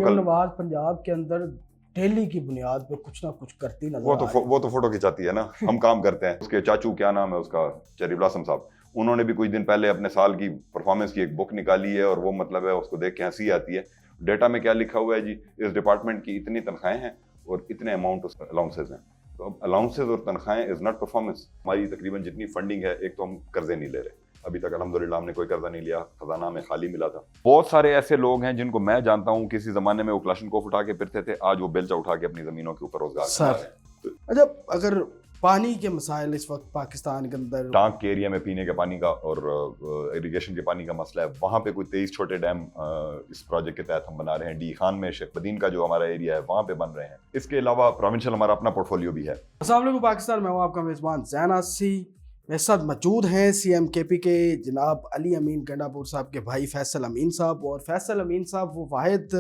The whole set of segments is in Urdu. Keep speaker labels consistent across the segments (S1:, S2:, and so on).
S1: مریم نواز پنجاب کے اندر ڈیلی کی بنیاد پہ کچھ نہ کچھ کرتی نظر
S2: وہ تو فوٹو کھنچاتی ہے نا. ہم کام کرتے ہیں. اس کے چاچو کیا نام ہے اس کا, چیری بلاسم صاحب, انہوں نے بھی کچھ دن پہلے اپنے سال کی پرفارمنس کی ایک بک نکالی ہے, اور وہ مطلب ہے اس کو دیکھ کے ہنسی آتی ہے. ڈیٹا میں کیا لکھا ہوا ہے جی, اس ڈپارٹمنٹ کی اتنی تنخواہیں ہیں اور اتنے اماؤنٹ الاؤنسز ہیں. تو اب الاؤنسز اور تنخواہیں از ناٹ پرفارمنس. ہماری تقریباً جتنی فنڈنگ ہے, ایک تو ہم قرضے نہیں لے رہے ابھی تک, الحمدللہ ہم نے کوئی قرضہ نہیں لیا, خزانہ میں خالی ملا تھا. بہت سارے ایسے لوگ ہیں جن کو میں جانتا ہوں کسی زمانے میں وہ کلاشنکوف اٹھا کے پھرتے تھے, آج وہ بیلچہ اٹھا کے اپنی زمینوں کے اوپر روزگار کر رہے ہیں.
S1: اچھا, اگر پانی کے مسائل اس وقت پاکستان کے اندر,
S2: ٹانک کے ایریا میں پینے کے پانی کا اور اریگیشن کے پانی کا مسئلہ ہے, وہاں پہ کوئی 23 چھوٹے ڈیم اس پروجیکٹ کے تحت ہم بنا رہے ہیں. ڈی خان میں شیخ بدین کا جو ہمارا ایریا ہے وہاں پہ بن رہے ہیں. اس کے علاوہ پروونشل ہمارا اپنا پورٹ فولیو بھی ہے.
S1: السلام علیکم پاکستان, میں ہوں آپ کا میزبان زین آسی. میرے ساتھ موجود ہیں سی ایم کے پی کے جناب علی امین گنڈاپور صاحب کے بھائی فیصل امین صاحب. اور فیصل امین صاحب وہ واحد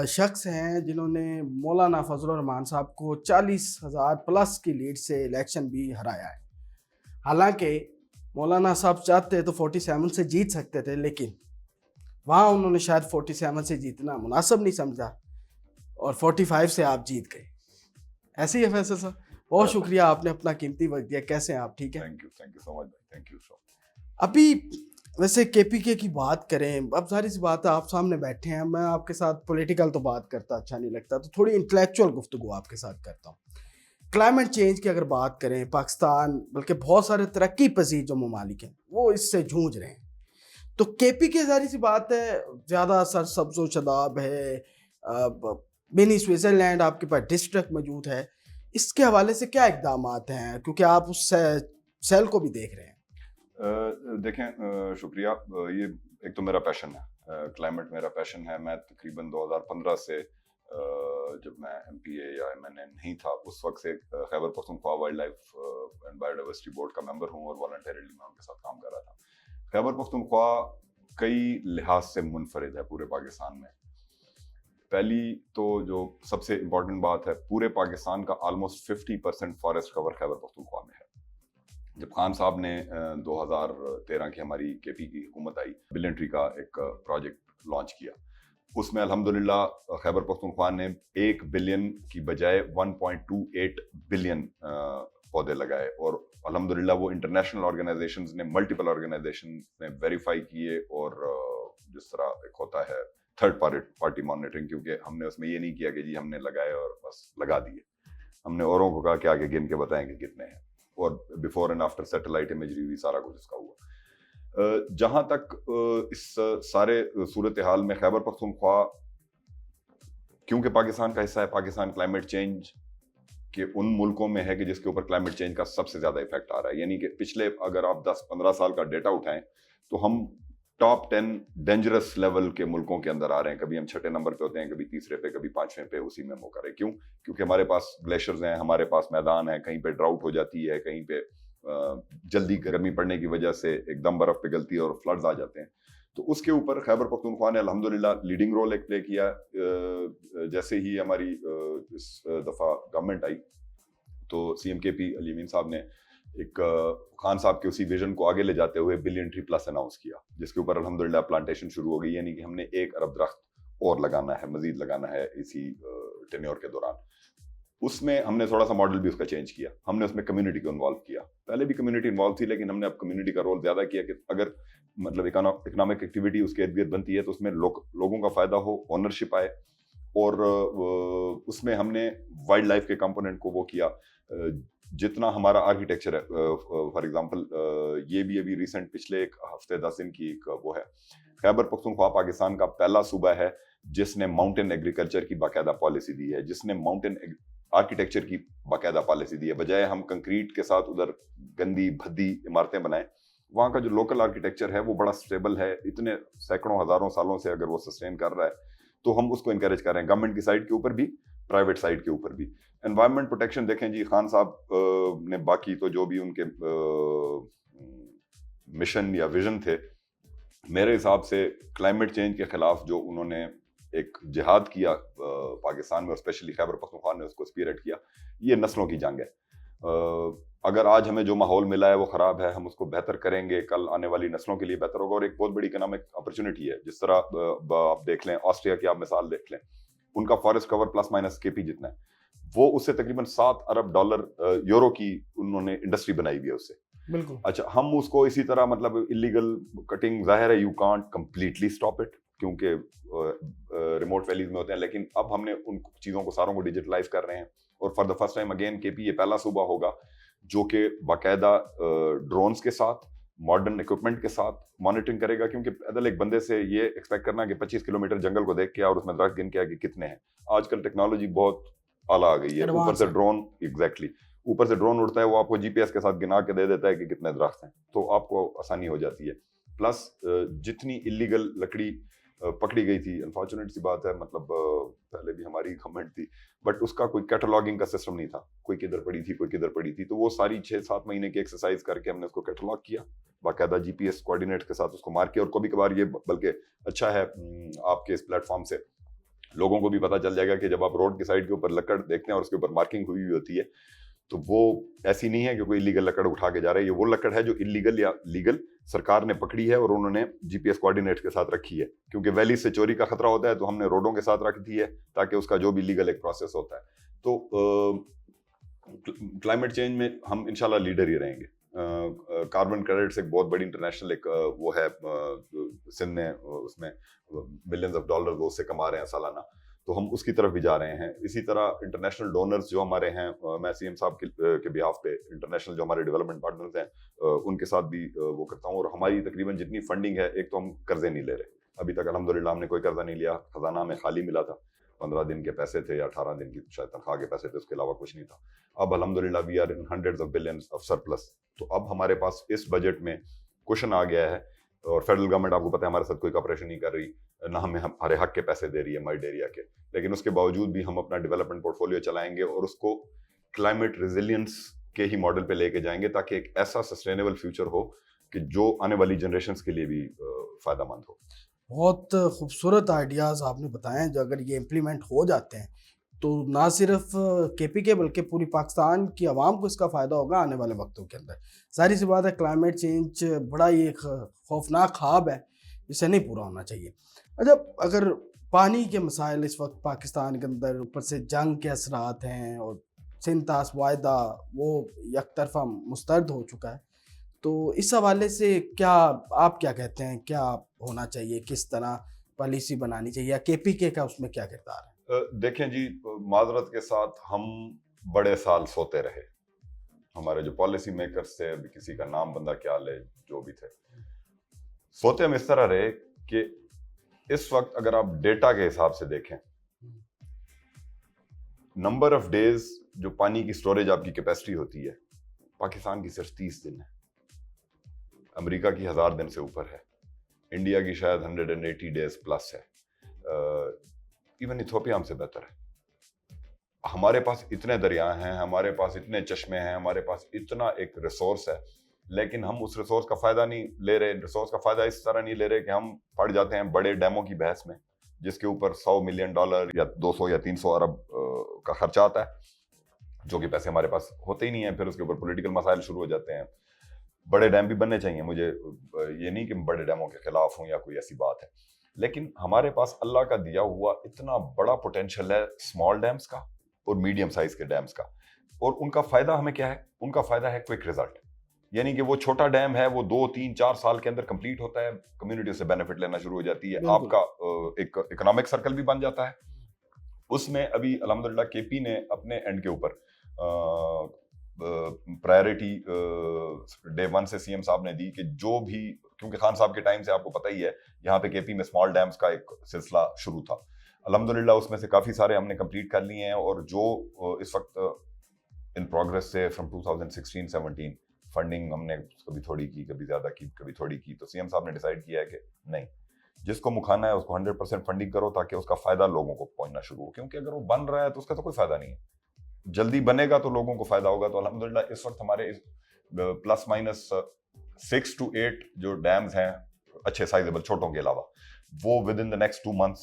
S1: شخص ہیں جنہوں نے مولانا فضل الرحمان صاحب کو 40,000 پلس کی لیڈ سے الیکشن بھی ہرایا ہے. حالانکہ مولانا صاحب چاہتے تو 47 سے جیت سکتے تھے, لیکن وہاں انہوں نے شاید 47 سے جیتنا مناسب نہیں سمجھا اور 45 سے آپ جیت گئے. ایسے ہی ہے فیصل صاحب, بہت شکریہ, آپ نے اپنا قیمتی وقت دیا. کیسے ہیں آپ؟ ٹھیک ہے,
S2: thank you so much, thank you so.
S1: ابھی ویسے کے پی کے کی بات کریں, اب ظاہر سی بات ہے آپ سامنے بیٹھے ہیں, میں آپ کے ساتھ پولیٹیکل تو بات کرتا اچھا نہیں لگتا, تو تھوڑی انٹلیکچوئل گفتگو آپ کے ساتھ کرتا ہوں. کلائمیٹ چینج کی اگر بات کریں, پاکستان بلکہ بہت سارے ترقی پذیر جو ممالک ہیں وہ اس سے جھونج رہے ہیں, تو کے پی کے ظاہر سی بات ہے زیادہ سرسبز و شاداب ہے, منی سوئٹزرلینڈ آپ کے پاس ڈسٹرکٹ موجود ہے. اس کے حوالے سے کیا اقدامات ہیں, کیونکہ آپ اس سیل کو بھی دیکھ رہے ہیں؟
S2: دیکھیں, شکریہ. یہ ایک تو میرا پیشن ہے, کلائمیٹ میرا پیشن ہے. میں تقریباً 2015 سے جب میں ایم پی اے یا ایم این اے نہیں تھا اس وقت سے Khyber Pakhtunkhwa wild life and biodiversity board کا ممبر ہوں, اور والنٹیرلی میں ان کے ساتھ کام کر رہا تھا. خیبر پختونخوا کئی لحاظ سے منفرد ہے پورے پاکستان میں. پہلی تو جو سب سے امپورٹنٹ بات ہے, پورے پاکستان کا آلموسٹ 50% فارسٹ کور خیبر پختونخوا میں ہے. جب خان صاحب نے 2013 کی ہماری کے پی کی حکومت آئی, بلین ٹری کا ایک پروجیکٹ لانچ کیا, اس میں الحمدللہ خیبر پختونخوا نے 1 بلین کی بجائے 1.28 بلین پودے لگائے, اور الحمدللہ وہ انٹرنیشنل آرگنائزیشنز نے, ملٹیپل آرگنائزیشنز نے ویریفائی کیے, اور جس طرح ایک ہوتا ہے تھرڈ پارٹی مانیٹرنگ, کیونکہ ہم نے اس میں یہ نہیں کیا کہ جی ہم نے لگائے اور بس لگا دیے, ہم نے اوروں کو کہا کہ آگے گن کے بتائیں کہ کتنے ہیں, اور before and after satellite imagery بھی سارا کچھ اس کا ہوا. جہاں تک اس سارے صورتحال میں خیبر پختونخوا کیونکہ پاکستان کا حصہ ہے, پاکستان کلائمیٹ چینج کے ان ملکوں میں ہے کہ جس کے اوپر کلائمیٹ چینج کا سب سے زیادہ افیکٹ آ رہا ہے. یعنی کہ پچھلے اگر آپ 10-15 سال کا ڈیٹا اٹھائیں تو ہم ٹاپ 10 ڈینجرس لیول کے ملکوں کے اندر آ رہے ہیں. کبھی ہم 6 نمبر پہ ہوتے ہیں, کبھی 3 پہ, کبھی 5 پہ, اسی میں موقع رہے. کیوں؟ کیونکہ ہمارے پاس گلیشیئرز ہیں, ہمارے پاس میدان ہے, کہیں پہ ڈراؤٹ ہو جاتی ہے, کہیں پہ جلدی گرمی پڑنے کی وجہ سے ایک دم برف پگھلتی ہے اور فلڈز آ جاتے ہیں. تو اس کے اوپر خیبر پختونخوا نے الحمدللہ لیڈنگ رول ایک پلے کیا. جیسے ہی ہماری اس دفعہ گورنمنٹ آئی تو سی ایم کے پی علی امین صاحب نے ایک خان صاحب کے اسی ویژن کو آگے لے جاتے ہوئے بلین ٹری پلس اناؤنس کیا, جس کے اوپر الحمدللہ پلانٹیشن شروع ہو گئی. یعنی کہ ہم نے 1 ارب درخت اور لگانا ہے, مزید لگانا ہے اسی ٹینیور کے دوران. اس میں ہم نے تھوڑا سا ماڈل بھی اس کا چینج کیا, ہم نے اس میں کمیونٹی کو انوالو کیا. پہلے بھی کمیونٹی انوالو تھی, لیکن ہم نے اب کمیونٹی کا رول زیادہ کیا کہ اگر مطلب اکنامک ایکٹیویٹی اس کے ارد گرد بنتی ہے تو اس میں لوگوں کا فائدہ ہو, اونرشپ آئے. اور اس میں ہم نے وائلڈ لائف کے کمپوننٹ کو وہ کیا. جتنا ہمارا آرکیٹیکچر ہے, فار ایگزامپل یہ بھی ابھی ریسنٹ پچھلے 1 ہفتے 10 دن کی ایک وہ ہے, خیبر پختونخوا پاکستان کا پہلا صوبہ ہے جس نے ماؤنٹین ایگریکلچر کی باقاعدہ پالیسی دی ہے, جس نے ماؤنٹین آرکیٹیکچر کی باقاعدہ پالیسی دی ہے. بجائے ہم کنکریٹ کے ساتھ ادھر گندی بھدی عمارتیں بنائیں, وہاں کا جو لوکل آرکیٹیکچر ہے وہ بڑا سٹیبل ہے, اتنے سینکڑوں ہزاروں سالوں سے اگر وہ سسٹین کر رہا ہے تو ہم اس کو انکریج کر رہے ہیں, گورنمنٹ کی سائڈ کے اوپر بھی, پرائیویٹ سائڈ کے اوپر بھی. انوائرمنٹ پروٹیکشن دیکھیں جی, خان صاحب نے باقی تو جو بھی ان کے مشن یا ویژن تھے, میرے حساب سے کلائمیٹ چینج کے خلاف جو انہوں نے ایک جہاد کیا پاکستان میں, اور اسپیشلی خیبر پختونخوا نے اس کو اسپیرٹ کیا, یہ نسلوں کی جنگ ہے. اگر آج ہمیں جو ماحول ملا ہے وہ خراب ہے, ہم اس کو بہتر کریں گے, کل آنے والی نسلوں کے لیے بہتر ہوگا. اور ایک بہت بڑی اکنامک اپرچونٹی ہے. جس طرح آپ دیکھ لیں آسٹریا کی آپ مثال دیکھ لیں, ان کا فارسٹ کور پلس مائنس کے پی جتنا ہے, وہ اس سے تقریباً $7 ارب یورو کی انہوں نے انڈسٹری بنائی ہوئی ہے اس سے.
S1: بالکل.
S2: اچھا, ہم اس کو اسی طرح مطلب انلیگل کٹنگ, ظاہر ہے you can't completely stop it کیونکہ ریموٹ ویلیز میں ہوتے ہیں, لیکن اب ہم نے ان چیزوں کو ساروں کو ڈیجیٹلائز کر رہے ہیں. اور for the first time again کے پی یہ پہلا صوبہ ہوگا جو کہ باقاعدہ ڈرونز کے ساتھ, ماڈرن اکوپمنٹ کے ساتھ مانیٹرنگ کرے گا. کیونکہ پیدل ایک بندے سے یہ ایکسپیکٹ کرنا کہ 25 کلومیٹر جنگل کو دیکھ کے اور اس میں درخت گن کے کہ کتنے ہیں, آج کل ٹیکنالوجی بہت اعلیٰ آ گئی ہے. اوپر سے ڈرون, ایگزیکٹلی اوپر سے ڈرون اڑتا ہے, وہ آپ کو جی پی ایس کے ساتھ گنا کے دے دیتا ہے کہ کتنے درخت ہیں, تو آپ کو آسانی ہو جاتی ہے. پلس جتنی انلیگل لکڑی پکڑی گئی تھی, انفارچونیٹ سی بات ہے, مطلب پہلے بھی ہماری گورنمنٹ تھی, بٹ اس کا کوئی کیٹالاگنگ کا سسٹم نہیں تھا, کوئی کدھر پڑی تھی کوئی کدھر پڑی تھی. تو وہ ساری 6-7 مہینے کی ایکسرسائز کر کے ہم نے اس کو کیٹالاگ کیا, باقاعدہ جی پی ایس کوآرڈینیٹ کے ساتھ اس کو مارک کیا. اور کبھی کبھار یہ بلکہ اچھا ہے آپ کے اس پلیٹ فارم سے لوگوں کو بھی پتہ چل جائے گا کہ جب آپ روڈ کی سائڈ کے اوپر لکڑ دیکھتے ہیں اور اس کے اوپر مارکنگ ہوئی ہوتی ہے, تو وہ ایسی نہیں ہے کہ کوئی انلیگل لکڑ اٹھا کے جا رہا ہے. یہ وہ لکڑ ہے جو انلیگل یا لیگل سرکار نے پکڑی ہے اور انہوں نے جی پی ایس کوآرڈینیٹ کے ساتھ رکھی ہے. کیونکہ ویلی سے چوری کا خطرہ ہوتا ہے تو ہم نے روڈوں کے ساتھ رکھ دی ہے تاکہ اس کا جو بھی لیگل ایک پروسیس ہوتا ہے. تو کلائمیٹ چینج میں ہم انشاءاللہ لیڈر ہی رہیں گے. کاربن کریڈٹس ایک بہت بڑی انٹرنیشنل ایک وہ ہے, سندھ نے اس میں ملینز آف ڈالر وہ اس سے کما رہے ہیں سالانہ, تو ہم اس کی طرف بھی جا رہے ہیں. اسی طرح انٹرنیشنل ڈونرز جو ہمارے ہیں, میں سی ایم صاحب کے بیہاف پہ انٹرنیشنل جو ہمارے ڈیولپمنٹ پارٹنرز ہیں ان کے ساتھ بھی وہ کرتا ہوں. اور ہماری تقریباً جتنی فنڈنگ ہے, ایک تو ہم قرضے نہیں لے رہے ابھی تک, الحمدللہ ہم نے کوئی قرضہ نہیں لیا. خزانہ میں خالی ملا تھا, 15 دن کے پیسے تھے یا 18 دن کی شاید تنخواہ کے پیسے تھے, اس کے علاوہ کچھ نہیں تھا. اب الحمدللہ we are in hundreds of billions of surplus. تو اب ہمارے پاس اس بجٹ میں کوشن آ گیا ہے, اور فیڈرل گورنمنٹ آپ کو پتہ ہے ہمارے ساتھ کوئی کوآپریشن نہیں کر رہی, نہ ہمیں ہمارے حق کے پیسے دے رہی ہے مائڈ ایریا کے. لیکن اس کے باوجود بھی ہم اپنا ڈیولپمنٹ پورٹ فولیو چلائیں گے اور اس کو کلائمیٹ ریزیلینس کے ہی ماڈل پہ لے کے جائیں گے, تاکہ ایک ایسا سسٹینیبل فیوچر ہو کہ جو آنے والی جنریشنز کے لیے بھی فائدہ مند ہو.
S1: بہت خوبصورت آئیڈیاز آپ نے بتائے ہیں, جو اگر یہ امپلیمنٹ ہو جاتے ہیں تو نہ صرف کے پی کے بلکہ پوری پاکستان کی عوام کو اس کا فائدہ ہوگا آنے والے وقتوں کے اندر. ظاہر سی بات ہے کلائمیٹ چینج بڑا ہی ایک خوفناک خواب ہے جسے نہیں پورا ہونا چاہیے. اچھا, اگر پانی کے مسائل اس وقت پاکستان کے اندر, اوپر سے جنگ کے اثرات ہیں اور سندھ طاس معاہدہ وہ یک طرفہ مسترد ہو چکا ہے, تو اس حوالے سے کیا آپ کیا کہتے ہیں, کیا ہونا چاہیے, کس طرح پالیسی بنانی چاہیے, یا کے پی کے کا اس میں کیا کردار ہے؟
S2: دیکھیں جی, معذرت کے ساتھ ہم بڑے سال سوتے رہے. ہمارے جو پالیسی میکرز تھے, ابھی کسی کا نام بندہ کیا لے, جو بھی تھے, سوتے ہم اس طرح رہے کہ اس وقت اگر آپ ڈیٹا کے حساب سے دیکھیں, نمبر آف ڈیز جو پانی کی سٹوریج آپ کی کیپیسٹی ہوتی ہے, پاکستان کی صرف 30 دن ہے, امریکہ کی 1000 دن سے اوپر ہے, انڈیا کی شاید 180 ڈیز پلس ہے, ایون ایتھوپیا ہم سے بہتر ہے. ہمارے پاس اتنے دریا ہیں, ہمارے پاس اتنے چشمے ہیں, ہمارے پاس اتنا ایک ریسورس ہے, لیکن ہم اس ریسورس کا فائدہ نہیں لے رہے. ریسورس کا فائدہ اس طرح نہیں لے رہے کہ ہم پڑ جاتے ہیں بڑے ڈیموں کی بحث میں, جس کے اوپر $100 ملین یا 200 یا 300 ارب کا خرچہ آتا ہے, جو کہ پیسے ہمارے پاس ہوتے ہی نہیں ہیں. پھر اس کے اوپر پولیٹیکل مسائل شروع ہو جاتے ہیں. بڑے ڈیم بھی بننے چاہیے, مجھے یہ نہیں کہ بڑے ڈیموں کے خلاف ہوں یا کوئی ایسی بات ہے, لیکن ہمارے پاس اللہ کا دیا ہوا اتنا بڑا پوٹینشیل ہے اسمال ڈیمز کا اور میڈیم سائز کے ڈیمز کا. اور ان کا فائدہ ہمیں کیا ہے؟ ان کا فائدہ ہے کوئک ریزلٹ. یعنی کہ وہ چھوٹا ڈیم ہے, وہ 2-3-4 سال کے اندر کمپلیٹ ہوتا ہے, کمیونٹی سے بینیفٹ لینا شروع ہو جاتی ہے, آپ کا ایک اکنامک سرکل بھی بن جاتا ہے. اس میں ابھی الحمدللہ کے پی نے اپنے اینڈ کے اوپر پرائرٹی ڈے 1 سے سی ایم صاحب نے دی کہ جو بھی, کیونکہ خان صاحب کے ٹائم سے آپ کو پتہ ہی ہے یہاں پہ کے پی میں اسمال ڈیمز کا ایک سلسلہ شروع تھا. الحمدللہ اس میں سے کافی سارے ہم نے کمپلیٹ کر لیے ہیں, اور جو اس وقت ان پروگرس سے فرام 2016-17 فنڈنگ ہم نے کبھی تھوڑی کی, کبھی زیادہ کی, کبھی تھوڑی کی, تو سی ایم صاحب نے ڈیسائیڈ کیا ہے کہ نہیں, جس کو مکھانا ہے اس کو 100% فنڈنگ کرو تاکہ اس کا فائدہ لوگوں کو پہنچنا شروع ہو. کیونکہ اگر وہ بن رہا ہے تو اس کا تو کوئی فائدہ نہیں ہے, جلدی بنے گا تو لوگوں کو فائدہ ہوگا. تو الحمدللہ اس وقت ہمارے پلس مائنس 6 to 8 جو ڈیمز ہیں اچھے سائزیبل چھوٹوں کے علاوہ, وہ with in the next 2 months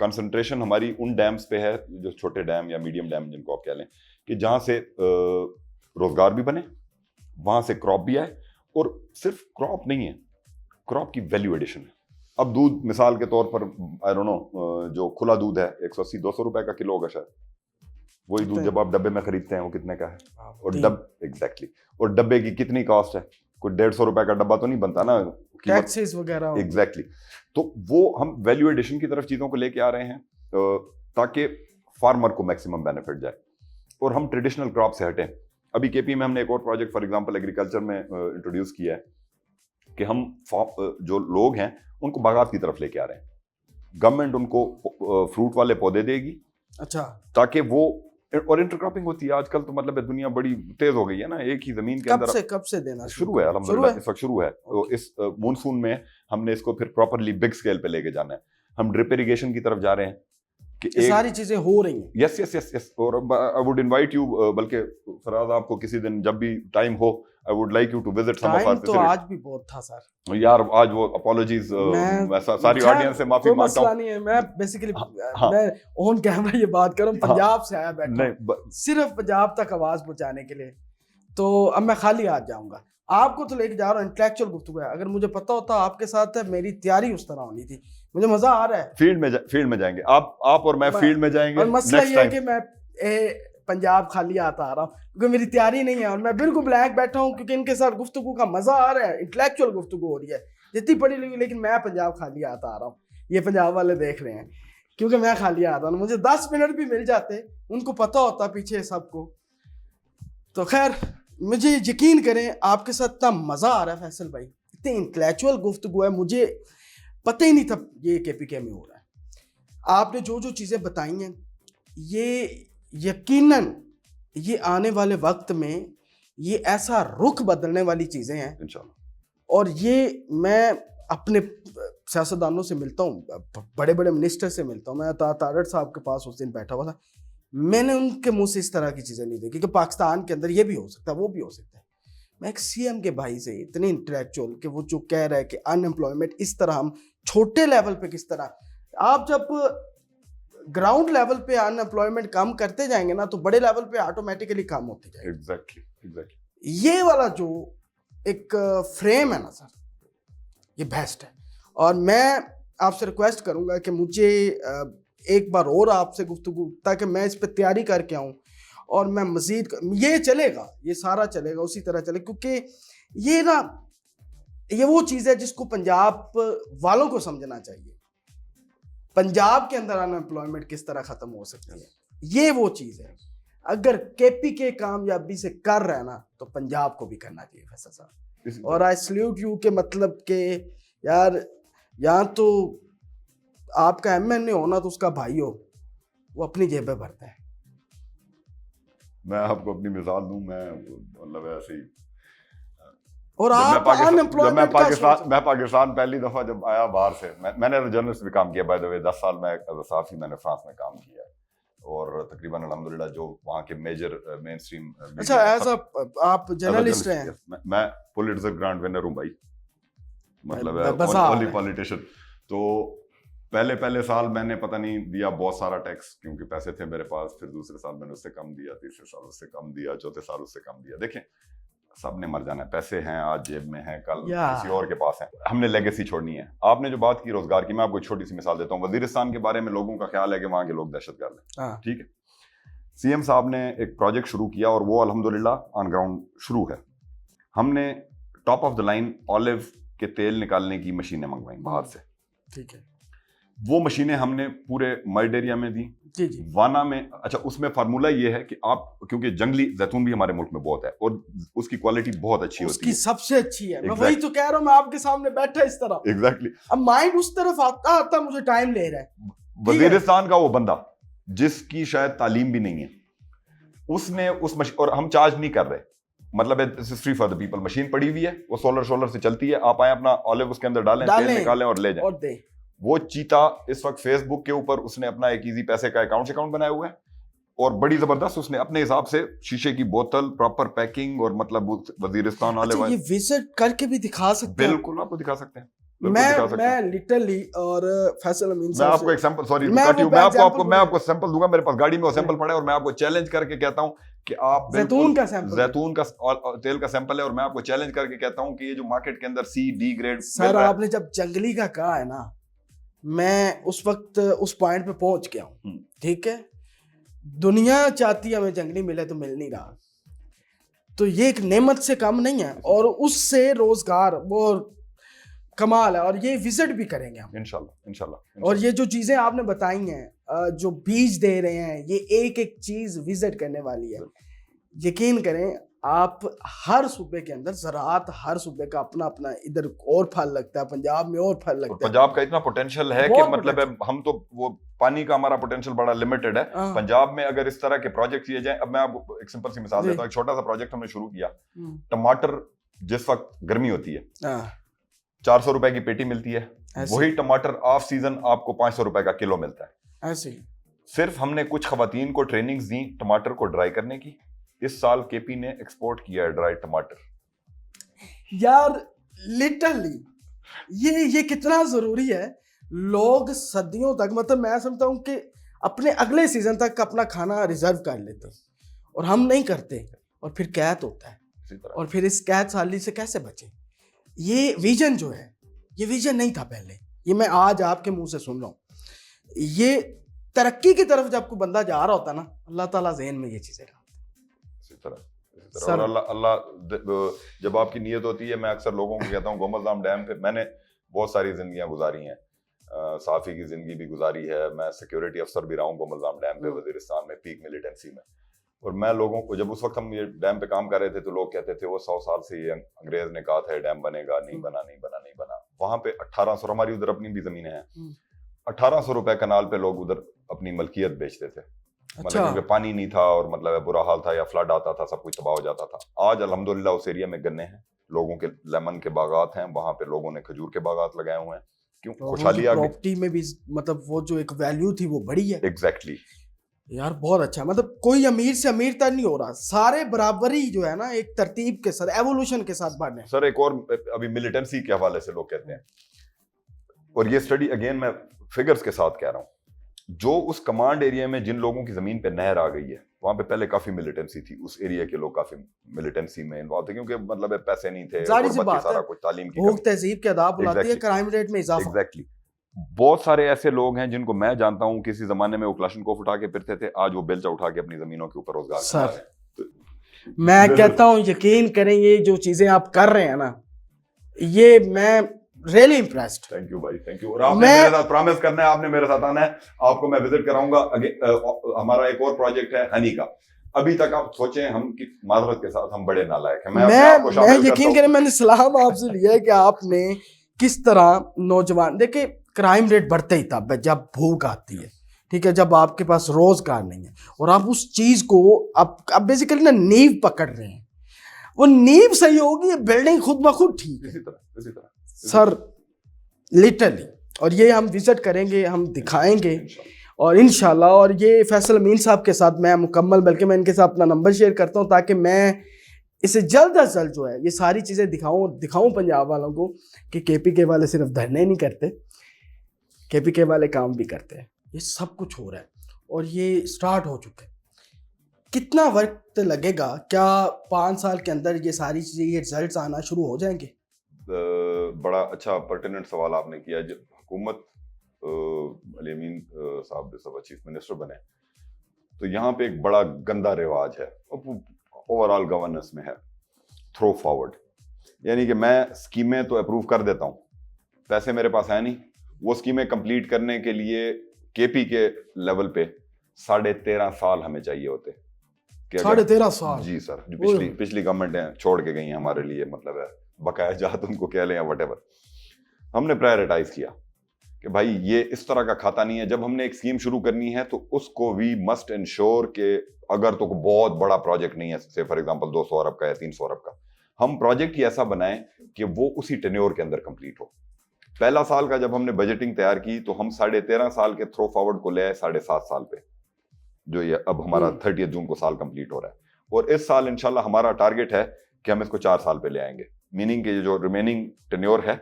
S2: concentration ہماری ان ڈیمز پہ ہے جو چھوٹے ڈیم یا میڈیم ڈیم جن کو آپ کہہ لیں, کہ جہاں سے روزگار بھی بنے, وہاں سے کراپ بھی آئے, اور صرف کراپ نہیں ہے, کراپ کی ویلیو ایڈیشن ہے. اب دودھ مثال کے طور پر آئی ڈونٹ نو جو کھلا دودھ ہے 180-200 روپے کا کلو ہوگا شاید, وہی دودھ جب آپ ڈبے میں خریدتے ہیں وہ کتنے کا ہے, اور ایگزیکٹلی, اور ڈبے کی کتنی کاسٹ ہے, کوئی 150 روپے کا ڈبہ تو نہیں بنتا نا,
S1: ٹیکسز وغیرہ.
S2: ایگزیکٹلی. تو وہ ہم ویلیو ایڈیشن کی طرف چیزوں کو لے کے آ رہے ہیں تاکہ فارمر کو میکسیمم بینیفٹ جائے, اور ہم ٹریڈیشنل کراپ سے ہٹیں. ابھی کے پی میں ہم نے ایک اور پروجیکٹ فار ایگزامپل ایگریکلچر میں انٹروڈیوس کیا ہے کہ ہم جو لوگ ہیں ان کو باغات کی طرف لے کے آ رہے ہیں. گورنمنٹ ان کو فروٹ والے پودے دے گی,
S1: اچھا,
S2: تاکہ وہ, اور انٹر کراپنگ ہوتی ہے آج کل, تو مطلب دنیا بڑی تیز ہو گئی ہے نا, ایک ہی زمین کے اندر
S1: کب سے دینا
S2: شروع ہے الحمدللہ, اس وقت شروع ہے. اس مونسون میں ہم نے اس کو پھر پراپرلی بگ اسکیل پہ لے کے جانا ہے. ہم ڈرپ اریگیشن کی طرف جا رہے ہیں کہ
S1: ساری چیزیں ہو رہی ہیں.
S2: یس یس یس یس. اور آئی ووڈ انوائٹ یو, بلکہ فراز آپ کو کسی دن جب بھی ٹائم ہو, I would like you to visit some of our facilities.
S1: تو آج بھی بہت تھا سر
S2: یار, آج وہ اپالوجیز ساری آڈینس سے معافی مانگتا ہوں.
S1: نہیں ہے, میں بیسیکلی میں آن کیمرہ یہ بات کر رہا ہوں, پنجاب سے آیا بیٹھا صرف پنجاب تک آواز پہنچانے کے لیے, تو اب میں خالی ہاتھ جاؤں گا. آپ کو تو لے کے جا رہا ہوں, انٹلیکچوئل گفتگو ہے. اگر مجھے پتا ہوتا آپ کے ساتھ ہے, میری تیاری اس طرح ہونی تھی. مجھے مزہ آ رہا ہے.
S2: فیلڈ میں جائیں گے آپ اور میں, فیلڈ میں جائیں گے.
S1: اور مسئلہ یہ ہے کہ میں پنجاب خالی آتا آ رہا ہوں کیونکہ میری تیاری نہیں ہے, اور میں بالکل بلینک بیٹھا ہوں کیونکہ ان کے ساتھ گفتگو کا مزہ آ رہا ہے. انٹلیکچوئل گفتگو ہو رہی ہے جتنی پڑھی لگی, لیکن میں پنجاب خالی آتا آ رہا ہوں. یہ پنجاب والے دیکھ رہے ہیں کیونکہ میں خالی آتا ہوں. مجھے 10 منٹ بھی مل جاتے, ان کو پتہ ہوتا پیچھے سب کو. تو خیر, مجھے یقین کریں آپ کے ساتھ اتنا مزہ آ رہا ہے فیصل بھائی, اتنی انٹلیکچوئل گفتگو ہے, مجھے پتہ ہی نہیں تھا یہ کے پی کے میں ہو رہا ہے. آپ نے جو چیزیں بتائی ہیں, یہ یقیناً یہ آنے والے وقت میں یہ ایسا رخ بدلنے والی چیزیں ہیں
S2: انشاءاللہ.
S1: اور یہ میں اپنے سیاستدانوں سے ملتا ہوں, بڑے بڑے منسٹر سے ملتا ہوں. میں تارڑ صاحب کے پاس اس دن بیٹھا ہوا تھا, میں نے ان کے منہ سے اس طرح کی چیزیں نہیں دیکھی کہ پاکستان کے اندر یہ بھی ہو سکتا ہے, وہ بھی ہو سکتا ہے. میں ایک سی ایم کے بھائی سے اتنے انٹلیکچوئل کہ وہ جو کہہ رہا ہے کہ ان امپلائمنٹ اس طرح, ہم چھوٹے لیول پہ کس طرح, آپ جب گراؤنڈ لیول پہ ان امپلائمنٹ کم کرتے جائیں گے نا, تو بڑے لیول پہ آٹومیٹیکلی کم ہوتے جائیں گے.
S2: ایگزیکٹلی.
S1: یہ والا جو ایک فریم ہے نا سر, یہ بیسٹ ہے. اور میں آپ سے ریکویسٹ کروں گا کہ مجھے ایک بار اور آپ سے گفتگو, تاکہ میں اس پہ تیاری کر کے آؤں, اور میں مزید یہ چلے گا, یہ سارا چلے گا, اسی طرح چلے, کیونکہ یہ نا یہ وہ چیز ہے جس کو پنجاب والوں کو سمجھنا چاہیے. پنجاب کے اندر ان امپلائمنٹ کس طرح ختم ہو سکتی ہے, یہ وہ چیز ہے. اگر کے پی کے کامیابی سے کر رہا ہے نا, تو پنجاب کو بھی کرنا چاہیے فیصل صاحب. اور آئی سلیوٹ یو کہ مطلب کہ یار, یہاں تو آپ کا ایم این اے ہونا تو اس کا بھائی ہو, وہ اپنی جیبیں بھرتا ہے.
S2: میں آپ کو اپنی مثال دوں, میں مطلب ایسے ہی,
S1: اور آپ
S2: میں پاکستان پہلی دفعہ جب آیا باہر سے, میں نے جرنلسٹ بھی کام کیا بائی دا وے, 10 سال میں ایز اے صحافی میں نے فرانس میں کام کیا, اور تقریباً الحمدللہ جو وہاں کے میجر مین اسٹریم.
S1: اچھا, ایز آپ جرنلسٹ ہیں؟
S2: میں پولیٹزر گرانٹ ونر ہوں بھائی, مطلب اونلی پولیٹیشین. تو پہلے سال میں نے پتہ نہیں دیا بہت سارا ٹیکس, کیونکہ پیسے تھے میرے پاس. پھر دوسرے سال میں نے اس سے کم دیا, تیسرے سال اس سے کم دیا, چوتھے سال اس سے کم دیا. دیکھیں, سب نے مر جانا ہے, پیسے ہیں آج جیب میں ہیں, کل کسی اور کے پاس ہیں. ہم نے لیگیسی چھوڑنی ہے. آپ نے جو بات کی روزگار کی, میں آپ کو ایک چھوٹی سی مثال دیتا ہوں. وزیرستان کے بارے میں لوگوں کا خیال ہے کہ وہاں کے لوگ دہشت گرد ہیں, ٹھیک ہے. سی ایم صاحب نے ایک پروجیکٹ شروع کیا, اور وہ الحمدللہ آن گراؤنڈ شروع ہے. ہم نے top of the line olive کے تیل نکالنے کی مشینیں منگوائیں باہر سے,
S1: ٹھیک ہے.
S2: وہ مشینیں ہم نے پورے مڈ ایریا میں دی, وانا میں. اچھا, اس میں فارمولہ یہ ہے کہ آپ, کیونکہ جنگلی زیتون بھی ہمارے ملک میں بہت ہے, اور اس کی کوالٹی بہت اچھی ہوتی ہے,
S1: اس کی سب سے اچھی ہے. میں وہی تو کہہ رہا ہوں, میں آپ کے سامنے بیٹھا اس طرح.
S2: ایگزیکٹلی.
S1: اب مائنڈ اس طرف آتا مجھے ٹائم لے رہا ہے.
S2: وزیرستان کا وہ بندہ جس کی شاید تعلیم بھی نہیں ہے, اس نے اس اور ہم چارج نہیں کر رہے, مطلب free for the people. Machine پڑی ہوئی ہے, وہ سولر سے چلتی ہے, آپ آئیں اپنا اولیو اس کے اندر ڈالیں, تیل نکالیں اور لے جائیں. وہ چیتا اس وقت فیس بک کے اوپر اس نے اپنا ایک ایزی پیسے کا اکاؤنٹ بنایا ہوا ہے, اور بڑی زبردست اس نے اپنے حساب سے شیشے کی بوتل, پراپر پیکنگ, اور مطلب وزیرستان والے
S1: یہ وزٹ کر کے بھی دکھا سکتے ہیں.
S2: بالکل, آپ کو دکھا سکتے ہیں.
S1: میں لٹرلی اور فیصل امین
S2: میں
S1: صاحب
S2: آپ کو ایگزامپل سوری
S1: میں
S2: آپ کو سیمپل دوں گا, میرے پاس گاڑی میں وہ سیمپل پڑا ہے اور میں آپ کو چیلنج کر کے کہتا ہوں کہ آپ
S1: زیتون کا سیمپل,
S2: زیتون کا تیل کا سیمپل ہے, اور میں آپ کو چیلنج کر کے کہتا ہوں کہ یہ جو مارکیٹ کے اندر سی ڈی گریڈ
S1: سر آپ نے جب جنگلی کا کہا ہے نا, میں اس وقت اس پوائنٹ پہ پہنچ گیا ہوں, ٹھیک ہے, دنیا چاہتی ہے ہمیں جنگلی ملے تو مل نہیں رہا, تو یہ ایک نعمت سے کم نہیں ہے, اور اس سے روزگار وہ کمال ہے, اور یہ وزٹ بھی کریں گے ہم
S2: انشاءاللہ.
S1: اور یہ جو چیزیں آپ نے بتائی ہیں, جو بیج دے رہے ہیں, یہ ایک ایک چیز وزٹ کرنے والی ہے. یقین کریں آپ, ہر صوبے کے اندر زراعت, ہر صوبے کا اپنا اپنا, ادھر اور پھل لگتا ہے, پنجاب میں اور پھل لگتا ہے.
S2: پنجاب کا اتنا پوٹینشیل ہے کہ مطلب ہم تو وہ پانی کا ہمارا پوٹینشیل بڑا لمیٹڈ ہے. پنجاب میں اگر اس طرح کے پروجیکٹ کیے جائیں, اب میں آپ کو ایک سمپل سی مثال دیتا ہوں. ایک چھوٹا سا پروجیکٹ ہم نے شروع کیا, ٹماٹر جس وقت گرمی ہوتی ہے 400 روپے کی پیٹی ملتی ہے, وہی ٹماٹر آف سیزن آپ کو 500 روپے کا کلو ملتا ہے.
S1: ایسے
S2: صرف ہم نے کچھ خواتین کو ٹریننگز دیں ٹماٹر کو ڈرائی کرنے کی. اس سال کے پی نے ایکسپورٹ کیا ہے ڈرائی ٹماٹر.
S1: یار لٹرلی یہ کتنا ضروری ہے. لوگ صدیوں تک, مطلب میں سمجھتا ہوں کہ اپنے اگلے سیزن تک اپنا کھانا ریزرو کر لیتے ہیں, اور ہم نہیں کرتے, اور پھر قحط ہوتا ہے, اور پھر اس قحط سالی سے کیسے بچیں. یہ ویژن جو ہے, یہ ویژن نہیں تھا پہلے, یہ میں آج آپ کے منہ سے سن رہا ہوں. یہ ترقی کی طرف جب کوئی بندہ جا رہا ہوتا ہے نا, اللہ تعالیٰ ذہن میں یہ چیزیں ڈالتا ہے.
S2: اور اللہ جب آپ کی نیت ہوتی ہے, میں اکثر لوگوں کو کہتا ہوں گومل دام ڈیم پہ میں نے بہت ساری زندگیاں گزاری ہیں, صحافی کی زندگی بھی گزاری ہے, میں سیکیورٹی افسر بھی رہا ہوں گومل دام ڈیم پہ وزیرستان میں پیک ملیٹنسی میں. اور میں لوگوں کو, جب اس وقت ہم یہ ڈیم پہ کام کر رہے تھے تو لوگ کہتے تھے وہ 100 سال سے یہ انگریز نے کہا تھا یہ ڈیم بنے گا, نہیں بنا. وہاں پہ 1800, ہماری ادھر اپنی بھی زمینیں ہیں, 1800 روپے کنال پہ لوگ ادھر اپنی ملکیت بیچتے تھے, مطلب کیونکہ پانی نہیں تھا اور مطلب برا حال تھا, یا فلڈ آتا تھا, سب کچھ تباہ ہو جاتا تھا. آج الحمدللہ اس ایریا میں گنے ہیں, لوگوں کے لیمن کے باغات ہیں, وہاں پہ لوگوں نے کھجور کے باغات لگائے ہوئے ہیں. کیوں خوشحالی آ گئی,
S1: پراپرٹی میں بھی مطلب وہ جو ایک ویلیو تھی وہ بڑی ہے.
S2: ایگزیکٹلی
S1: یار بہت اچھا, مطلب کوئی امیر سے امیر تر نہیں ہو رہا, سارے برابری جو ہے نا ایک ترتیب کے ساتھ, ایوولوشن کے ساتھ بڑھ رہے ہیں.
S2: سر ایک اور ابھی ملیٹنسی کے حوالے سے لوگ کہتے ہیں, اور یہ اسٹڈی اگین میں فگرز کے ساتھ کہہ رہا ہوں, جو اس کمانڈ ایریا میں جن لوگوں کی زمین پہ نہر آ گئی ہے, وہاں پہ پہلے کافی ملیٹنسی تھی, اس ایریا کے لوگ کافی ملیٹنسی میں انوالو تھے, کیونکہ مطلب پیسے نہیں تھے, سارا کچھ تعلیم کی
S1: بھوک تہذیب کے آداب بلاتی ہے, کرائم ریٹ میں اضافہ.
S2: ایگزیکٹلی. بہت سارے ایسے لوگ ہیں جن کو میں جانتا ہوں, کسی زمانے میں وہ کلاشنکوف اٹھا کے پھرتے تھے, آج وہ بیلچہ اٹھا کے اپنی زمینوں کے اوپر روزگار کر رہے ہیں.
S1: میں کہتا ہوں یقین کریں, یہ جو چیزیں آپ کر رہے ہیں نا, یہ میں ریئلی امپریسڈ.
S2: تھینک یو بھائی, تھینک یو. اور آپ نے میرے ساتھ پرامس کرنا ہے, آپ نے میرے ساتھ آنا ہے, آپ کو میں وزٹ کراؤں گا. ہمارا ایک اور پروجیکٹ ہے ہنی کا. ابھی تک آپ سوچیں, ہم معذرت کے ساتھ ہم بڑے نالائق ہیں.
S1: میں یقین کریں, میں نے سلام آپ سے لیا ہے کہ آپ نے کس طرح نوجوان, دیکھیں کرائم ریٹ بڑھتے ہی تھا جب بھوک آتی ہے, ٹھیک ہے, جب آپ کے پاس روزگار نہیں ہے, اور آپ اس چیز کو اب بیسیکلی نا نیو پکڑ رہے ہیں. وہ نیو صحیح ہوگی, بلڈنگ خود بخود ٹھیک ہے.
S2: اسی طرح
S1: سر لٹرلی, اور یہ ہم وزٹ کریں گے, ہم دکھائیں گے, اور انشاءاللہ. اور یہ فیصل امین صاحب کے ساتھ میں مکمل, بلکہ میں ان کے ساتھ اپنا نمبر شیئر کرتا ہوں تاکہ میں اسے جلد از جلد جو ہے یہ ساری چیزیں دکھاؤں پنجاب والوں کو کہ کے پی کے والے صرف دھرنے نہیں کرتے, کے پی کے والے کام بھی کرتے ہیں. یہ سب کچھ ہو رہا ہے اور یہ سٹارٹ ہو چکا ہے. کتنا وقت لگے گا, کیا 5 سال کے اندر یہ ساری چیزیں, یہ رزلٹس آنا شروع ہو جائیں گے؟
S2: بڑا اچھا پرٹیننٹ سوال آپ نے کیا. جب حکومت علی امین صاحب جب چیف منسٹر بنے تو یہاں پہ ایک بڑا گندا رواج ہے اوور آل گورننس میں ہے, تھرو فارورڈ. یعنی کہ میں اسکیمیں تو اپروو کر دیتا ہوں, پیسے میرے پاس ہیں نہیں, وہ اسکیمیں کمپلیٹ کرنے کے لیے کے پی کے لیول پہ 13.5 سال ہمیں چاہیے ہوتے.
S1: 13.5 سال؟
S2: جی سر, پچھلی گورنمنٹیں چھوڑ کے گئی ہیں ہمارے لیے, مطلب ہے بقایا جات ان کو کہہ لیں یا وٹ ایور. ہم نے پرائیورٹائز کیا کہ بھائی یہ اس طرح کا کھاتا نہیں ہے. جب ہم نے ایک اسکیم شروع کرنی ہے تو اس کو وی مسٹ انشور کہ اگر تو کوئی بہت بڑا پروجیکٹ نہیں ہے, سے فار ایگزامپل 200 ارب کا یا 300 ارب کا, ہم پروجیکٹ ہی ایسا بنائیں کہ وہ اسی ٹینیور کے اندر کمپلیٹ ہو. پہلا سال کا جب ہم نے بجٹنگ تیار کی تو ہم 13.5 سال کے تھرو فارورڈ کو لے آئے 7.5 سال پہ, جو یہ اب ہمارا 30 جون کو سال کمپلیٹ ہو رہا ہے. اور اس سال انشاءاللہ ہمارا ٹارگیٹ ہے کہ ہم اس کو 4 سال پہ لے آئیں گے, میننگ کہ جو ریمیننگ ٹینیور ہے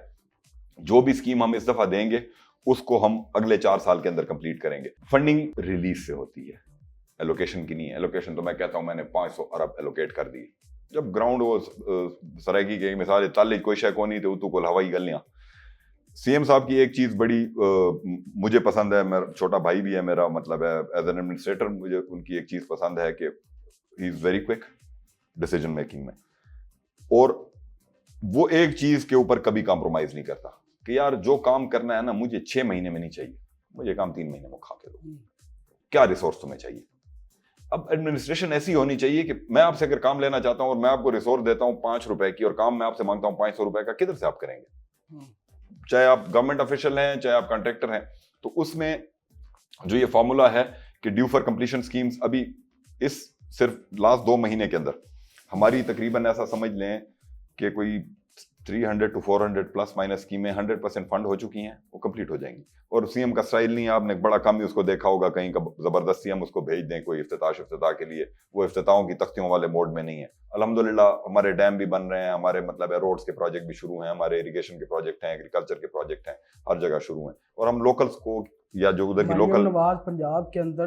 S2: جو بھی اسکیم ہم اس دفعہ دیں گے اس کو ہم اگلے 4 سال کے اندر کمپلیٹ کریں گے. فنڈنگ ریلیز سے ہوتی ہے, ایلوکیشن کی نہیں ہے. ایلوکیشن تو میں کہتا ہوں میں نے 500 ارب ایلوکیٹ کر دی. جب گراؤنڈ وہ سرائیکی کی مثال تعلق کوئی شے کو نہیں تھے تو کل ہوائی گلیاں. سی ایم صاحب کی ایک چیز بڑی مجھے پسند ہے, میرا چھوٹا بھائی بھی ہے میرا, مطلب ہے ایز این ایڈمنسٹریٹر مجھے ان کی ایک چیز پسند ہے کہ he is very quick decision making میں, اور وہ ایک چیز کے اوپر کبھی کمپرومائز نہیں کرتا کہ یار جو کام کرنا ہے نا مجھے 6 مہینے میں نہیں چاہیے, مجھے کام 3 مہینے میں کھا کے دو. کیا ریسورس تمہیں چاہیے؟ اب ایڈمنسٹریشن ایسی ہونی چاہیے کہ میں آپ سے اگر کام لینا چاہتا ہوں اور میں آپ کو ریسورس دیتا ہوں 5 روپے کی اور کام میں آپ سے مانگتا ہوں 500 روپے کا, کدھر سے آپ کریں گے؟ چاہے آپ گورنمنٹ آفیشیل ہیں چاہے آپ کانٹریکٹر ہیں. تو اس میں جو یہ فارمولا ہے کہ ڈیو فار کمپلیشن اسکیمز, ابھی اس صرف لاسٹ 2 مہینے کے اندر ہماری تقریباً ایسا سمجھ لیں کہ کوئی 300 to 400 پلس مائنس اسکیمیں 100% فنڈ ہو چکی ہیں, وہ کمپلیٹ ہو جائیں گی. اور سی ایم کا اسٹائل نہیں ہے, آپ نے بڑا کم ہی اس کو دیکھا ہوگا کہیں کا زبردستی ہم اس کو بھیج دیں کوئی افتتاح کے لیے, وہ افتتاحوں کی تختیوں والے موڈ میں نہیں ہے. الحمدللہ ہمارے ڈیم بھی بن رہے ہیں, ہمارے مطلب ہے روڈز کے پروجیکٹ بھی شروع ہیں, ہمارے اریگیشن کے پروجیکٹ ہیں, ایگریکلچر کے پروجیکٹ ہیں, ہر جگہ شروع ہیں. اور ہم لوکلز کو یا جو ادھر کی لوکل
S1: نواز پنجاب کے اندر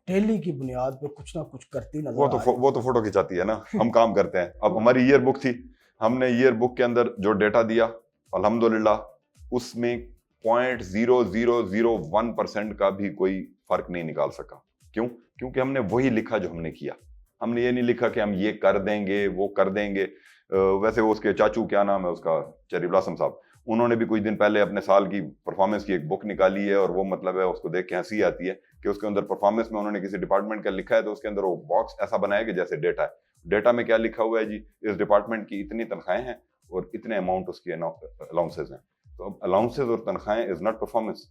S1: ڈیلی کی بنیاد پہ کچھ نہ کچھ کرتی نظر
S2: وہ تو فوٹو کھچاتی ہے نا, ہم کام کرتے ہیں. اب ہماری ایئر بک تھی, ہم نے ایئر بک کے اندر جو ڈیٹا دیا الحمدللہ اس میں 0.0001% کا بھی کوئی فرق نہیں نکال سکا. کیوں؟ کیونکہ ہم نے وہی لکھا جو ہم نے کیا. ہم نے یہ نہیں لکھا کہ ہم یہ کر دیں گے وہ کر دیں گے. ویسے وہ اس کے چاچو کیا نام ہے اس کا, چیری بلاسم صاحب, انہوں نے بھی کچھ دن پہلے اپنے سال کی پرفارمنس کی ایک بک نکالی ہے, اور وہ مطلب ہے اس کو دیکھ کے ہنسی آتی ہے کہ اس کے اندر پرفارمنس میں انہوں نے کسی ڈپارٹمنٹ کا لکھا ہے تو اس کے اندر وہ باکس ایسا بنایا کہ جیسے ڈیٹا ہے. ڈیٹا میں کیا لکھا ہوا ہے جی, اس ڈپارٹمنٹ کی اتنی تنخواہیں ہیں اور اتنے اماؤنٹ اس کی الاؤنسز ہیں. تو اب الاؤنسز اور تنخواہیں از ناٹ پرفارمنس.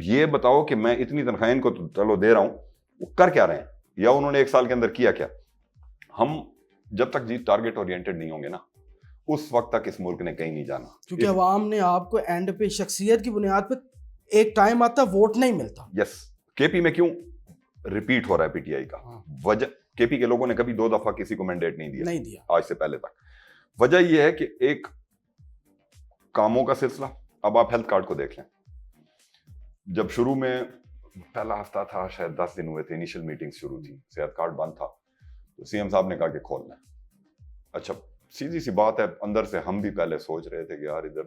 S2: یہ بتاؤ کہ میں اتنی تنخواہیں کو چلو دے رہا ہوں, وہ کر کیا رہے ہیں یا انہوں نے 1 سال کے اندر کیا کیا. ہم جب تک جی ٹارگیٹ اورینٹڈ نہیں ہوں گے نا اس وقت تک اس ملک نے کہیں نہیں جانا.
S1: کیونکہ عوام نے آپ کو اینڈ پہ شخصیت کی بنیاد پہ ایک ٹائم آتا ووٹ نہیں ملتا.
S2: یس, کے پی میں کیوں ریپیٹ ہو رہا ہے پی ٹی آئی کا وجہ, کے پی کے لوگوں نے کبھی 2 دفعہ کسی کو مینڈیٹ نہیں دیا آج سے پہلے تک. وجہ یہ ہے کہ ایک کاموں کا سلسلہ. اب آپ ہیلتھ کارڈ کو دیکھ لیں, جب شروع میں پہلا ہفتہ تھا شاید 10 دن ہوئے تھے, انیشل میٹنگ شروع تھی, صحت کارڈ بند تھا, تو سی ایم صاحب نے کہا کہ کھولنا ہے. اچھا سیدھی سی بات ہے, اندر سے ہم بھی پہلے سوچ رہے تھے کہ یار ادھر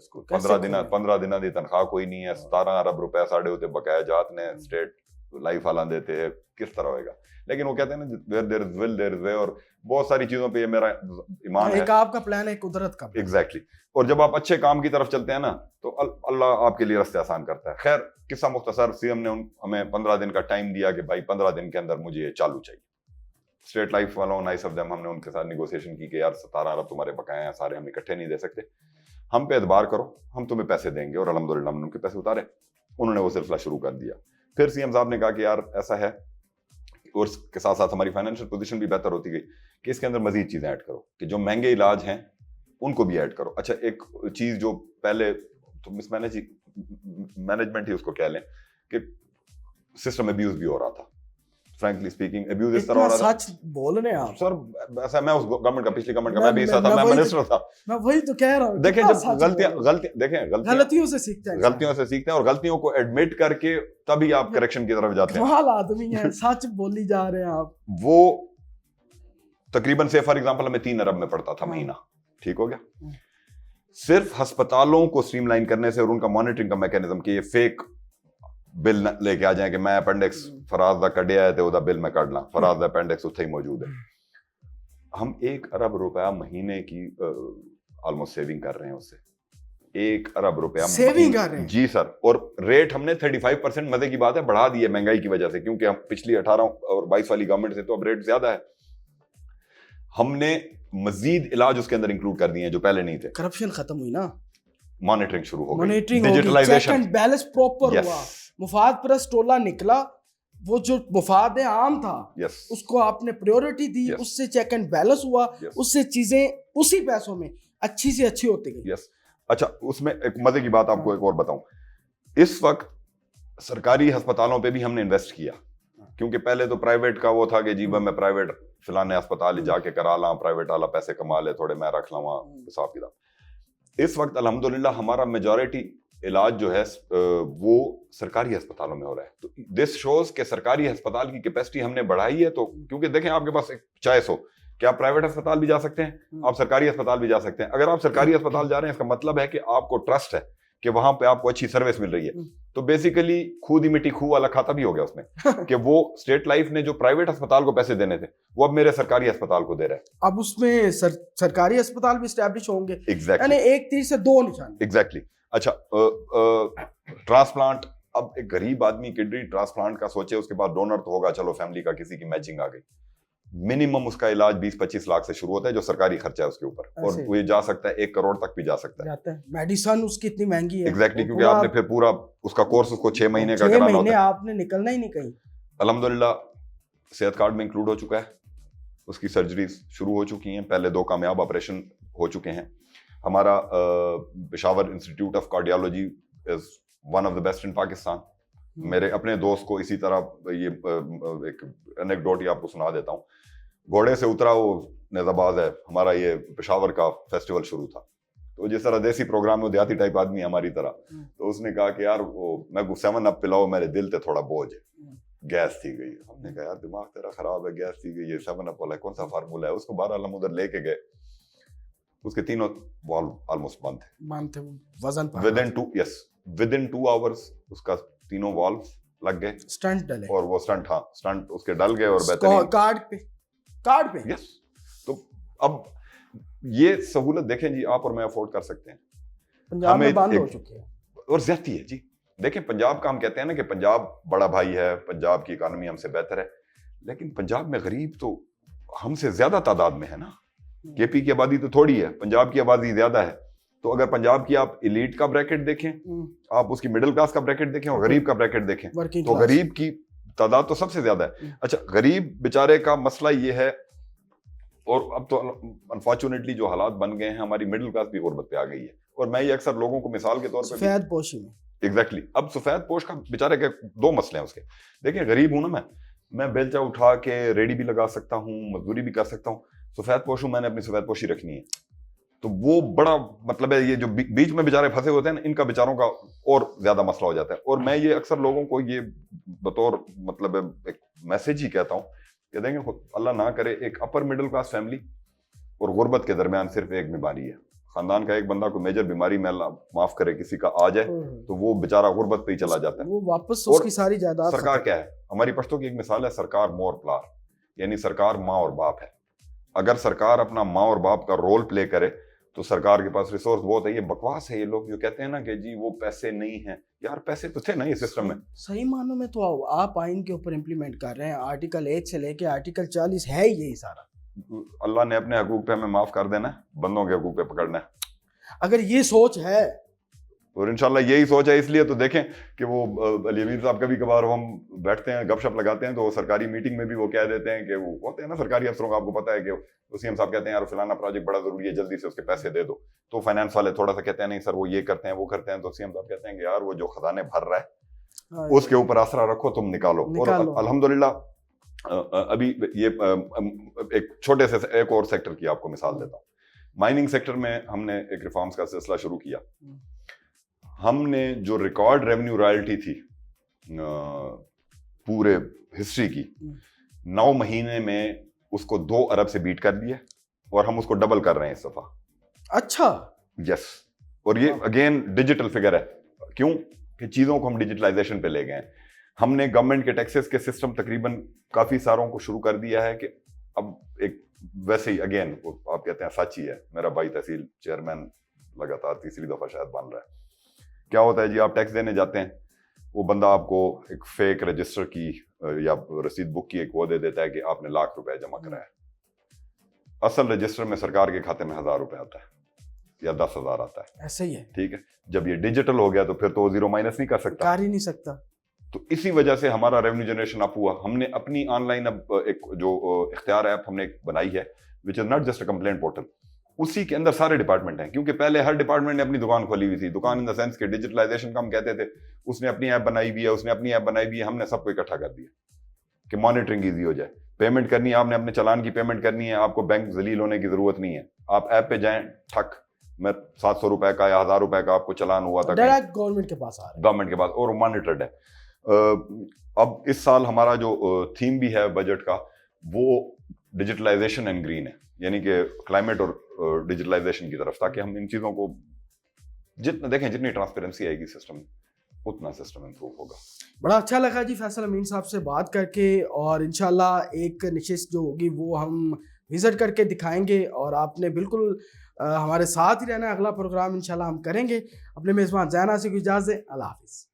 S2: 15 دنوں کی تنخواہ کوئی نہیں ہے, 17 ارب روپے ساڑھے ہوتے بقایا جات نے اسٹیٹ لائف والا دیتے ہیں, کس طرح ہوئے گا. لیکن وہ کہتے ہیں نا where there is will there is way, اور بہت ساری چیزوں پہ یہ میرا ایمان ہے.
S1: ایک آپ کا پلان ہے قدرت کا.
S2: ایگزیکٹلی. اور جب آپ اچھے کام کی طرف چلتے ہیں نا تو اللہ آپ کے لیے راستے آسان کرتا ہے. خیر قصہ مختصر, سی ایم نے ہمیں 15 دن کا ٹائم دیا کہ بھائی 15 دن کے اندر مجھے یہ چالو چاہیے. اسٹیٹ لائف والوں نائس آف دیم, ہم نے ان کے ساتھ نیگوسیشن کی کہ یار 17 ارب تمہارے بقایا ہیں سارے, ہم اکٹھے نہیں دے سکتے, ہم پہ اعتبار کرو, ہم تمہیں پیسے دیں گے. اور الحمدللہ ہم نے ان کے پیسے اتارے, انہوں نے وہ سلسلہ شروع کر دیا. پھر سی ایم صاحب نے کہا کہ یار ایسا ہے, اور اس کے ساتھ ساتھ ہماری فائنینشیل پوزیشن بھی بہتر ہوتی گئی کہ اس کے اندر مزید چیزیں ایڈ کرو, کہ جو مہنگے علاج ہیں ان کو بھی ایڈ کرو. اچھا ایک چیز جو پہلے تو مس مینجمنٹ ہی اس کو کہہ لیں کہ سسٹم ابیوز بھی ہو رہا تھا. فرینکلی اسپیکنگ ابیوز اس طرح ہو رہا تھا.
S1: سچ بول رہے ہیں آپ
S2: سر, ایسا میں اس گورنمنٹ کا, پچھلی گورنمنٹ کا میں بھی حصہ تھا, میں منسٹر تھا.
S1: میں وہی تو کہہ رہا ہوں.
S2: دیکھیں جب
S1: غلطیوں سے سیکھتے
S2: ہیں اور غلطیوں کو ایڈمٹ کر کے تبھی آپ کریکشن کی طرف جاتے ہیں.
S1: کمال آدمی ہیں, سچ بولی جا رہے ہیں آپ.
S2: وہ تقریباً سے فار ایگزامپل ہمیں 3 ارب میں پڑتا تھا مہینہ, ٹھیک ہو گیا. صرف ہسپتالوں کو اسٹریم لائن کرنے سے اور ان کا مانیٹرنگ کا میکینزم کہ یہ فیک بل لے کے آ جائیں کہ میں اپینڈکس فراز دا کڈیا ہے تو دا بل میں کڈ لاں, فراز دا اپینڈکس اتھے ہی موجود ہے. ہم 1 ارب روپیہ مہینے کی آلموسٹ سیونگ کر رہے ہیں, اس سے 1 ارب روپیہ
S1: سیونگ کر رہے ہیں.
S2: جی سر. اور ریٹ ہم نے 35% مزے کی بات ہے بڑھا دی ہے مہنگائی کی وجہ سے, کیونکہ ہم پچھلی 18 اور 22 والی گورنمنٹ سے تو اب ریٹ زیادہ ہے. ہم نے مزید علاج اس کے اندر انکلوڈ کر دیے ہیں جو پہلے نہیں تھے.
S1: کرپشن ختم ہوئی نا,
S2: مانیٹرنگ شروع ہو گئی,
S1: monitoring
S2: digitalisation,
S1: check and balance proper ہوا, مفاد پرست ٹولہ نکلا, وہ جو مفاد عام تھا اس کو آپ نے پریورٹی دی, اس سے چیک اینڈ بیلنس ہوا, اس سے چیزیں اسی پیسوں میں اچھی سے اچھی ہوتی گئی.
S2: اچھا اس میں ایک مزے کی بات آپ کو ایک اور بتاؤں, اس وقت سرکاری ہسپتالوں پہ بھی ہم نے انویسٹ کیا, کیونکہ پہلے تو پرائیویٹ کا وہ تھا کہ جی میں پرائیویٹ فلانے ہسپتال جا کے کرا لاں, پرائیویٹ والا پیسے کما لے تھوڑے, میں رکھ لاں حساب کتاب. اس وقت الحمدللہ ہمارا میجورٹی علاج جو ہے وہ سرکاری ہسپتالوں میں ہو رہا ہے. تو دس شوز کہ سرکاری ہسپتال کی کیپیسٹی ہم نے بڑھائی ہے. تو کیونکہ دیکھیں آپ کے پاس ایک چوائس ہو کہ آپ پرائیویٹ ہسپتال بھی جا سکتے ہیں, آپ سرکاری ہسپتال بھی جا سکتے ہیں. اگر آپ سرکاری ہسپتال جا رہے ہیں اس کا مطلب ہے کہ آپ کو ٹرسٹ ہے کہ وہاں پہ آپ کو اچھی سروس مل رہی ہے. تو بیسیکلی خود ہی مٹی خو والا کھاتا بھی ہو گیا اس میں کہ وہ اسٹیٹ لائف نے جو پرائیویٹ ہسپتال کو پیسے دینے تھے وہ اب میرے سرکاری ہسپتال کو دے رہا ہے.
S1: اب اس میں سرکاری ہسپتال بھی اسٹیبلش ہوں گے,
S2: ایگزیکٹلی
S1: یعنی ایک تیر سے دو نشان.
S2: ایگزیکٹلی. اچھا ٹرانسپلانٹ, اب ایک غریب آدمی کڈنی ٹرانسپلانٹ کا سوچے, اس کے بعد ڈونر تو ہوگا, چلو فیملی کا کسی کی میچنگ آ گئی, منیمم اس کا علاج 20-25 لاکھ سے شروع ہوتا ہے جو سرکاری خرچہ ہے اس کے اوپر, اور وہ جا سکتا ہے 1 کروڑ تک بھی جا سکتا ہے.
S1: میڈیسن اس کی اتنی مہنگی ہے.
S2: ایگزیکٹلی, کیونکہ آپ نے پھر پورا اس کا کورس اس کو 6 مہینے کا کرانا ہوتا ہے.
S1: آپ نے نکلنا ہی نہیں کہیں.
S2: الحمدللہ صحت کارڈ میں انکلوڈ ہو چکا ہے, اس کی سرجریز شروع ہو چکی ہیں, پہلے 2 کامیاب آپریشن ہو چکے ہیں. ہمارا Peshawar institute of cardiology is one of the best in Pakistan. میرے اپنے دوست کو اسی طرح, یہ ایک انیکڈوٹ ہی آپ کو سنا دیتا ہوں. گھوڑے سے اترا, وہ نیزاباز ہے, ہمارا یہ پشاور کا فیسٹیول شروع تھا, تو جس طرح دیسی پروگرام میں دیہاتی ٹائپ آدمی ہے ہماری طرح, تو اس نے کہا کہ یار وہ میں کو 7 اپ پلاؤ, میرے دل تے تھوڑا بوجھ ہے, گیس تھی گئی. ہم نے کہا یار دماغ تیرا خراب ہے, گیس تھی گئی, یہ 7 اپ والا کون سا فارمولا ہے. اس کو 12 ہم ادھر لے کے گئے, اس کے تینوں والو آلموسٹ بند تھے,
S1: وزن
S2: ودن 2 آورز اس کا تینوں والو لگ گئے,
S1: سٹنٹ ڈلے,
S2: اور وہ سٹنٹ اس کے ڈل گئے, اور بہترین
S1: کارڈ پہ.
S2: یس. تو اب یہ سہولت دیکھیں جی, آپ اور میں افورڈ کر سکتے ہیں.
S1: پنجاب میں بند ہو چکی ہے,
S2: اور زیادتی ہے جی. دیکھیں پنجاب کا ہم کہتے ہیں نا کہ پنجاب بڑا بھائی ہے, پنجاب کی اکانومی ہم سے بہتر ہے, لیکن پنجاب میں غریب تو ہم سے زیادہ تعداد میں ہے نا. کے پی کی آبادی تو تھوڑی ہے, پنجاب کی آبادی زیادہ ہے. تو اگر پنجاب کی آپ ایلیٹ کا بریکٹ دیکھیں, آپ اس کی مڈل کلاس کا بریکٹ دیکھیں, اور غریب کا بریکٹ دیکھیں, تو غریب کی تعداد تو سب سے زیادہ ہے. اچھا, غریب بیچارے کا مسئلہ یہ ہے, اور اب تو انفارچونیٹلی جو حالات بن گئے ہیں, ہماری مڈل کلاس بھی غربت پہ آ گئی ہے. اور میں یہ اکثر لوگوں کو مثال کے طور پہ,
S1: سفید پوشی میں,
S2: ایگزیکٹلی, اب سفید پوش کا بیچارے کے 2 مسئلے ہیں اس کے. دیکھیں غریب ہوں نا میں بیلچا اٹھا کے ریڈی بھی لگا سکتا ہوں, مزدوری بھی کر سکتا ہوں. سفید پوش ہوں, میں نے اپنی سفید پوشی رکھنی ہے, تو وہ بڑا مطلب ہے. یہ جو بیچ میں بیچارے پھنسے ہوتے ہیں نا, ان کا بیچاروں کا اور زیادہ مسئلہ ہو جاتا ہے. اور میں یہ اکثر لوگوں کو یہ بطور مطلب ایک میسج ہی کہتا ہوں کہ دیکھیں اللہ نہ کرے ایک اپر مڈل کلاس فیملی اور غربت کے درمیان صرف ایک بیماری ہے. خاندان کا ایک بندہ کو میجر بیماری میں اللہ معاف کرے کسی کا آ جائے, تو وہ بیچارہ غربت پہ ہی چلا جاتا ہے,
S1: وہ واپس اس کی ساری جائیداد.
S2: سرکار کیا ہے, ہماری پشتوں کی ایک مثال ہے, سرکار مور پلار, یعنی سرکار ماں اور باپ ہے. اگر سرکار اپنا ماں اور باپ کا رول پلے کرے تو سرکار کے پاس ریسورس بہت ہے. یہ بکواس ہے, یہ لوگ جو کہتے ہیں نا کہ جی وہ پیسے نہیں ہیں, یار پیسے تو تھے نا یہ سسٹم میں.
S1: صحیح معنوں میں تو آپ آئین کے اوپر امپلیمنٹ کر رہے ہیں, آرٹیکل 1 سے لے کے آرٹیکل 40 ہے یہی سارا.
S2: اللہ نے اپنے حقوق پہ ہمیں معاف کر دینا ہے, بندوں کے حقوق پہ پکڑنا ہے.
S1: اگر یہ سوچ ہے,
S2: اور انشاءاللہ یہی سوچ ہے, اس لیے تو دیکھیں کہ وہ علی امین صاحب کبھی کبھار ہم بیٹھتے ہیں گپ شپ لگاتے ہیں, تو وہ سرکاری میٹنگ میں بھی وہ کہہ دیتے ہیں کہ وہ ہوتے ہیں نا سرکاری افسروں کا, آپ کو پتا ہے کہ وسیم صاحب کہتے ہیں یار فلانا پروجیکٹ بڑا ضروری ہے, جلدی سے اس کے پیسے دے دو. تو فائنانس والے تھوڑا سا کہتے ہیں نہیں سر وہ یہ کرتے ہیں وہ کرتے ہیں. تو وسیم صاحب کہتے ہیں کہ یار وہ جو خزانے بھر رہا ہے اس کے اوپر آسرا رکھو, تم نکالو. اور الحمدللہ ابھی یہ ایک چھوٹے سے ایک اور سیکٹر کی آپ کو مثال دیتا ہوں. مائننگ سیکٹر میں ہم نے ایک ریفارمز کا سلسلہ شروع کیا. ہم نے جو ریکارڈ ریونیو رائلٹی تھی پورے ہسٹری کی, 9 مہینے میں اس کو 2 ارب سے بیٹ کر دیا, اور ہم اس کو ڈبل کر رہے ہیں اس دفعہ.
S1: اچھا,
S2: یس. اور یہ اگین ڈیجیٹل فگر ہے. کیوں کہ چیزوں کو ہم ڈیجیٹلائزیشن پہ لے گئے ہیں. ہم نے گورنمنٹ کے ٹیکسز کے سسٹم تقریباً کافی ساروں کو شروع کر دیا ہے کہ اب ایک ویسے ہی اگین آپ کہتے ہیں سچ ہی ہے, میرا بھائی تحصیل چیئرمین لگاتار 3ری دفعہ شاید بن رہا ہے. کیا ہوتا ہے جی, آپ ٹیکس دینے جاتے ہیں, وہ بندہ آپ کو ایک فیک رجسٹر کی یا رسید بک کی ایک وہ دے دیتا ہے کہ آپ نے ₹1,00,000 جمع کرایا. اصل رجسٹر میں سرکار کے کھاتے میں ₹1,000 آتا ہے یا 10,000 آتا ہے.
S1: ایسا ہی ہے,
S2: ٹھیک ہے. جب یہ ڈیجیٹل ہو گیا تو پھر تو زیرو مائنس نہیں کر سکتا,
S1: کر ہی نہیں سکتا.
S2: تو اسی وجہ سے ہمارا ریونیو جنریشن اپ ہوا. ہم نے اپنی آن لائن اب ایک جو اختیار ایپ ہم نے بنائی ہے, which is not just a complaint portal. اسی کے اندر سارے ڈپارٹمنٹ ہیں, کیونکہ پہلے ہر ڈپارٹمنٹ نے اپنی دکان کھولی ہوئی تھی. دکان ان دا سینس کہ ڈیجیٹلائزیشن کا ہم کہتے تھے, اس نے اپنی ایپ بنائی ہوئی ہے, اس نے اپنی ایپ بنائی ہوئی ہے. ہم نے سب کو اکٹھا کر دیا کہ مانیٹرنگ ایزی ہو جائے. پیمنٹ کرنی ہے آپ نے, اپنے چالان کی پیمنٹ کرنی ہے, آپ کو بینک ذلیل ہونے کی ضرورت نہیں ہے. آپ ایپ پہ جائیں, ٹھک میں 700 روپے کا یا 1000 روپے کا آپ کو چلان ہوا تھا
S1: ڈائریکٹ گورنمنٹ کے پاس آ رہا ہے،
S2: گورنمنٹ کے پاس، اور مانیٹرڈ ہے. اب اس سال ہمارا جو تھیم بھی ہے بجٹ کا وہ ڈیجیٹلائزیشن اینڈ گرین ہے، یعنی کہ کلائمیٹ اور ڈیجیٹلائزیشن کی طرف، تاکہ ہم ان چیزوں کو جتنا دیکھیں، جتنی ٹرانسپیرنسی آئے گی سسٹم اتنا سسٹم امپروو ہوگا.
S1: بڑا اچھا لگا جی فیصل امین صاحب سے بات کر کے، اور انشاءاللہ ایک نشست جو ہوگی وہ ہم وزٹ کر کے دکھائیں گے، اور آپ نے بالکل ہمارے ساتھ ہی رہنا ہے. اگلا پروگرام انشاءاللہ ہم کریں گے. اپنے میزبان زین آسی کو اجازت دیں. اللہ حافظ.